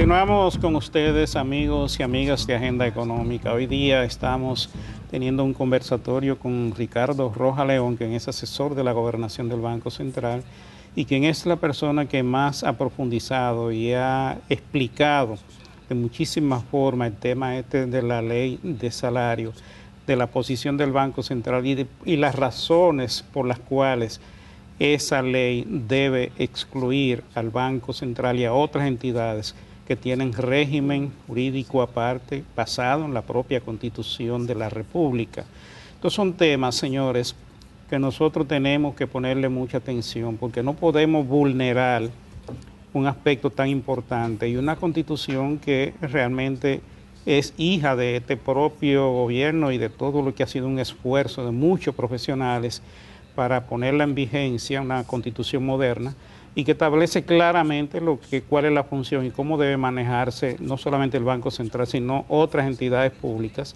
Continuamos con ustedes, amigos y amigas de Agenda Económica. Hoy día estamos teniendo un conversatorio con Ricardo Rojas León, quien es asesor de la Gobernación del Banco Central y quien es la persona que más ha profundizado y ha explicado de muchísimas formas el tema de la ley de salario, de la posición del Banco Central y las razones por las cuales esa ley debe excluir al Banco Central y a otras entidades que tienen régimen jurídico aparte basado en la propia Constitución de la República. Estos son temas, señores, que nosotros tenemos que ponerle mucha atención porque no podemos vulnerar un aspecto tan importante y una Constitución que realmente es hija de este propio gobierno y de todo lo que ha sido un esfuerzo de muchos profesionales para ponerla en vigencia, una Constitución moderna, y que establece claramente cuál es la función y cómo debe manejarse no solamente el Banco Central, sino otras entidades públicas,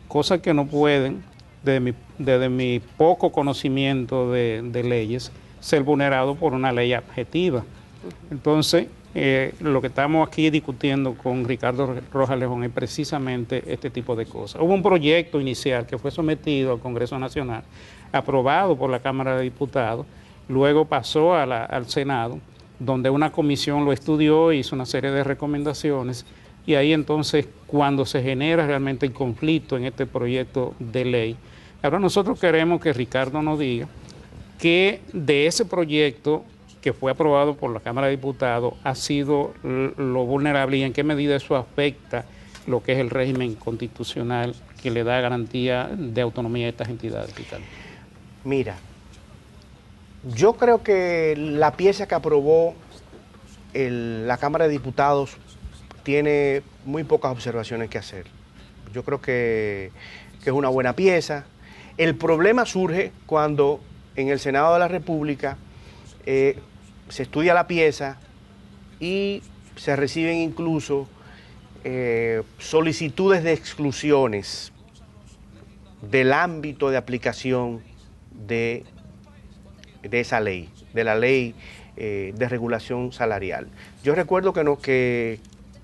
cosas que no pueden, desde mi poco conocimiento de leyes, ser vulnerado por una ley objetiva. Entonces, lo que estamos aquí discutiendo con Ricardo Rojas León es precisamente este tipo de cosas. Hubo un proyecto inicial que fue sometido al Congreso Nacional, aprobado por la Cámara de Diputados, luego pasó al Senado, donde una comisión lo estudió, hizo una serie de recomendaciones, y ahí entonces cuando se genera realmente el conflicto en este proyecto de ley. Ahora nosotros queremos que Ricardo nos diga que de ese proyecto que fue aprobado por la Cámara de Diputados ha sido lo vulnerable y en qué medida eso afecta lo que es el régimen constitucional que le da garantía de autonomía a estas entidades, Ricardo. Mira, yo creo que la pieza que aprobó la Cámara de Diputados tiene muy pocas observaciones que hacer. Yo creo que es una buena pieza. El problema surge cuando en el Senado de la República se estudia la pieza y se reciben incluso solicitudes de exclusiones del ámbito de aplicación de esa ley, de la ley de regulación salarial. Yo recuerdo que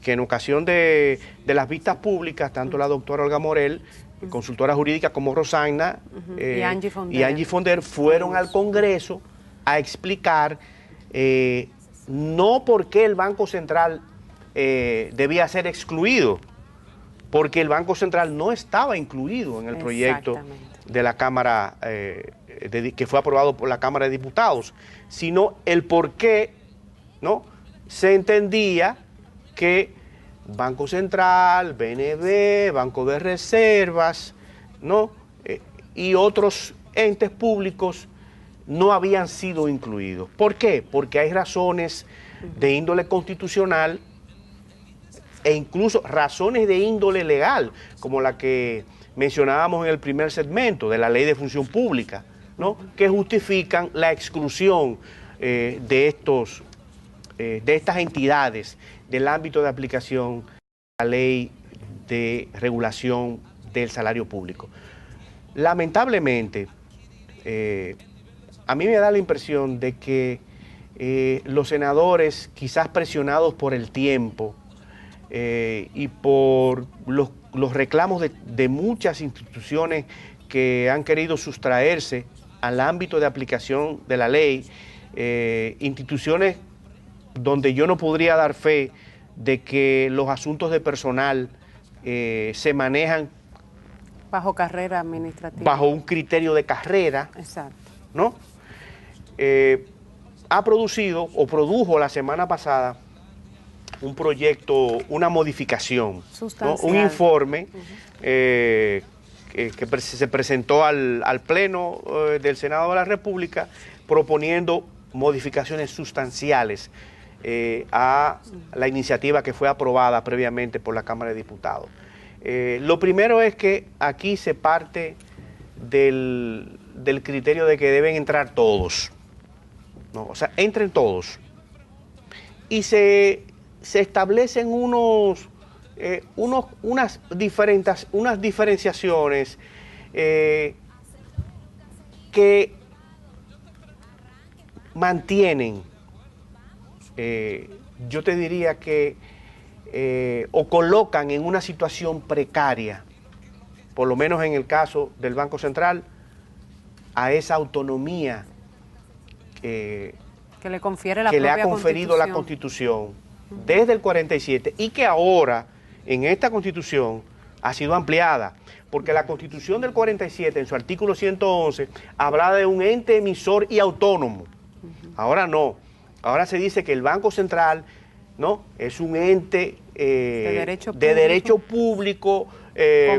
en ocasión de las vistas públicas, tanto la doctora Olga Morel, consultora jurídica, como Rosagna y Angie Fonder fueron al Congreso a explicar no por qué el Banco Central debía ser excluido, porque el Banco Central no estaba incluido en el proyecto de la Cámara, que fue aprobado por la Cámara de Diputados, sino el por qué, ¿no?, se entendía que Banco Central, BNB, Banco de Reservas, ¿no?, y otros entes públicos no habían sido incluidos. ¿Por qué? Porque hay razones de índole constitucional e incluso razones de índole legal, como la que mencionábamos en el primer segmento de la Ley de Función Pública, ¿no?, que justifican la exclusión de estas entidades del ámbito de aplicación de la Ley de Regulación del Salario Público. Lamentablemente, a mí me da la impresión de que los senadores, quizás presionados por el tiempo y por los reclamos de muchas instituciones que han querido sustraerse al ámbito de aplicación de la ley, instituciones donde yo no podría dar fe de que los asuntos de personal se manejan bajo carrera administrativa, bajo un criterio de carrera. Exacto. ¿No? Ha producido o produjo la semana pasada un proyecto, una modificación, ¿no?, un informe que se presentó al Pleno del Senado de la República proponiendo modificaciones sustanciales a la iniciativa que fue aprobada previamente por la Cámara de Diputados. Lo primero es que aquí se parte del criterio de que deben entrar todos, ¿no? O sea, entren todos. Y se establecen unas diferenciaciones que mantienen, yo te diría que o colocan en una situación precaria, por lo menos en el caso del Banco Central, a esa autonomía que le confiere la que le propia ha conferido la Constitución desde el 47 y que ahora en esta Constitución ha sido ampliada, porque la Constitución del 47 en su artículo 111 hablaba de un ente emisor y autónomo. Ahora no, ahora se dice que el Banco Central, ¿no?, es un ente de derecho público,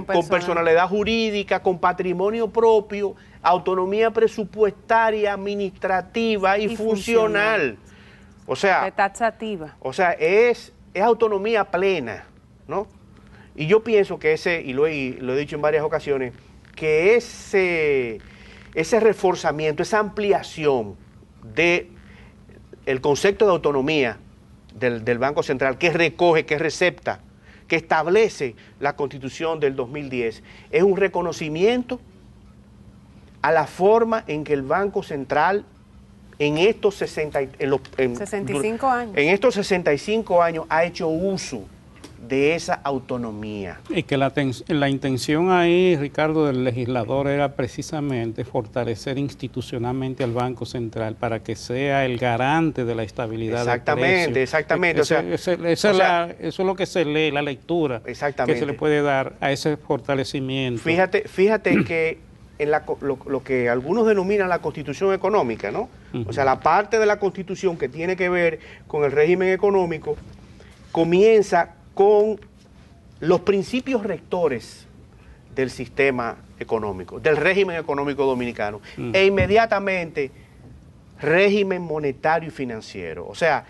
con personalidad jurídica, con patrimonio propio, autonomía presupuestaria, administrativa y funcional. O sea, taxativa. O sea, es autonomía plena, ¿no? Y yo pienso que y lo he dicho en varias ocasiones, que ese reforzamiento, esa ampliación de el concepto de autonomía del Banco Central, que recoge, que recepta, que establece la Constitución del 2010, es un reconocimiento a la forma en que el Banco Central en estos 65 años. En estos 65 años ha hecho uso de esa autonomía. Y que la intención ahí, Ricardo, del legislador era precisamente fortalecer institucionalmente al Banco Central para que sea el garante de la estabilidad del precio. Exactamente. Eso es lo que se lee, la lectura que se le puede dar a ese fortalecimiento. Fíjate que en lo que algunos denominan la Constitución económica, ¿no? O sea, la parte de la Constitución que tiene que ver con el régimen económico comienza con los principios rectores del sistema económico, del régimen económico dominicano, e inmediatamente régimen monetario y financiero. O sea,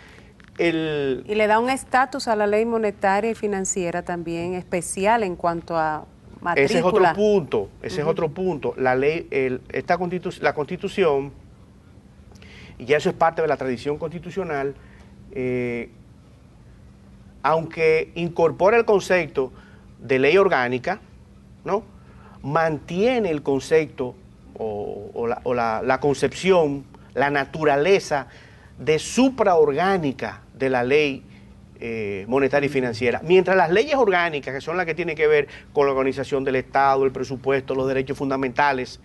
y le da un estatus a la ley monetaria y financiera también especial en cuanto a matrícula. Ese es otro punto. La ley, la Constitución, y ya eso es parte de la tradición constitucional, aunque incorpora el concepto de ley orgánica, ¿no?, mantiene el concepto o la concepción, la naturaleza de supraorgánica de la ley monetaria y financiera. Mientras las leyes orgánicas, que son las que tienen que ver con la organización del Estado, el presupuesto, los derechos fundamentales,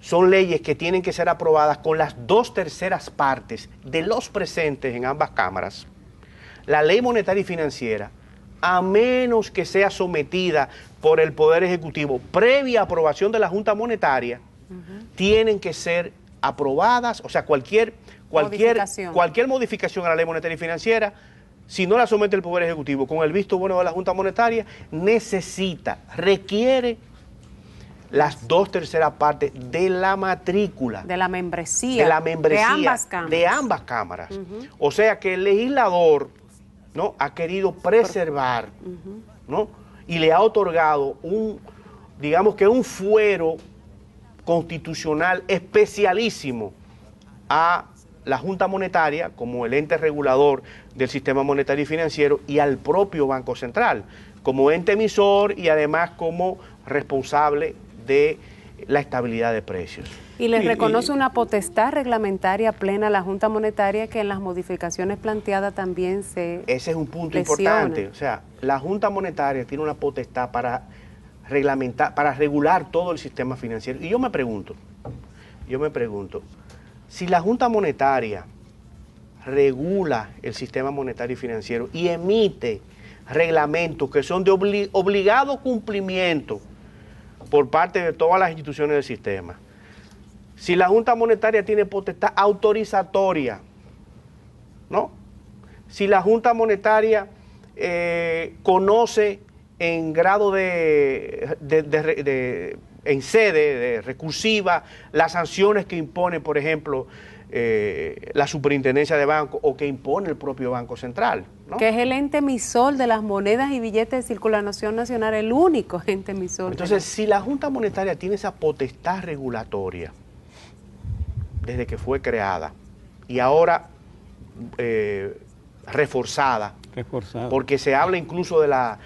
son leyes que tienen que ser aprobadas con las 2/3 partes de los presentes en ambas cámaras. La ley monetaria y financiera, a menos que sea sometida por el Poder Ejecutivo previa aprobación de la Junta Monetaria, tienen que ser aprobadas, o sea, cualquier modificación a la ley monetaria y financiera, si no la somete el Poder Ejecutivo con el visto bueno de la Junta Monetaria, requiere las 2/3 partes de la matrícula. De la membresía. De ambas cámaras. O sea que el legislador, ¿no?, ha querido preservar, ¿no?, y le ha otorgado digamos que un fuero constitucional especialísimo a la Junta Monetaria como el ente regulador del sistema monetario y financiero y al propio Banco Central como ente emisor y además como responsable de la estabilidad de precios. Y les reconoce una potestad reglamentaria plena a la Junta Monetaria que en las modificaciones planteadas también se Ese es un punto importante. O sea, la Junta Monetaria tiene una potestad para reglamentar, para regular todo el sistema financiero. Y yo me pregunto, si la Junta Monetaria regula el sistema monetario y financiero y emite reglamentos que son de obligado cumplimiento por parte de todas las instituciones del sistema, si la Junta Monetaria tiene potestad autorizatoria, ¿no?, si la Junta Monetaria conoce en grado en sede recursiva las sanciones que impone, por ejemplo, la superintendencia de banco o que impone el propio Banco Central, ¿no? Que es el ente emisor de las monedas y billetes de circulación nacional, el único ente emisor. Entonces, si la Junta Monetaria tiene esa potestad regulatoria desde que fue creada y ahora reforzada, porque se habla incluso de la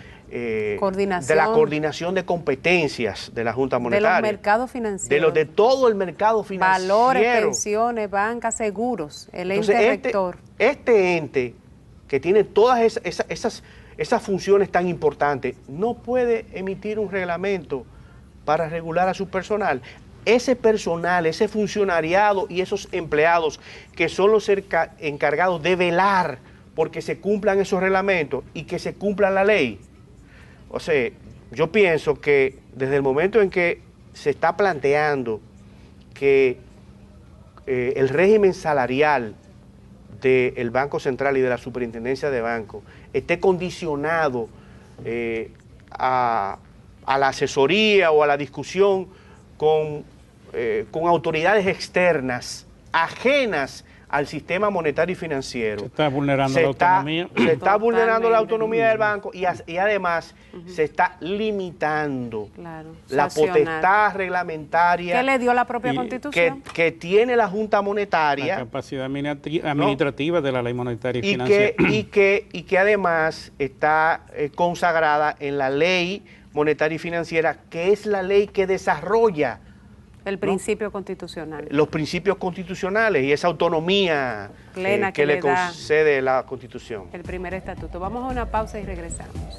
coordinación de competencias de la Junta Monetaria. De los mercados financieros. De todo el mercado financiero. Valores, pensiones, bancas, seguros, el ente rector. Este ente que tiene todas esas funciones tan importantes, no puede emitir un reglamento para regular a su personal. Ese personal, ese funcionariado y esos empleados que son los encargados de velar porque se cumplan esos reglamentos y que se cumpla la ley. O sea, yo pienso que desde el momento en que se está planteando que el régimen salarial del Banco Central y de la Superintendencia de Banco esté condicionado a la asesoría o a la discusión con autoridades externas, ajenas al sistema monetario y financiero. Se está vulnerando la autonomía. Se está vulnerando la autonomía del banco y además se está limitando la potestad reglamentaria que le dio la propia Constitución. Que tiene la Junta Monetaria. La capacidad administrativa de la ley monetaria y financiera. Y que además está consagrada en la ley monetaria y financiera, que es la ley que desarrolla el principio constitucional. Los principios constitucionales y esa autonomía plena que le concede la Constitución. El primer estatuto. Vamos a una pausa y regresamos.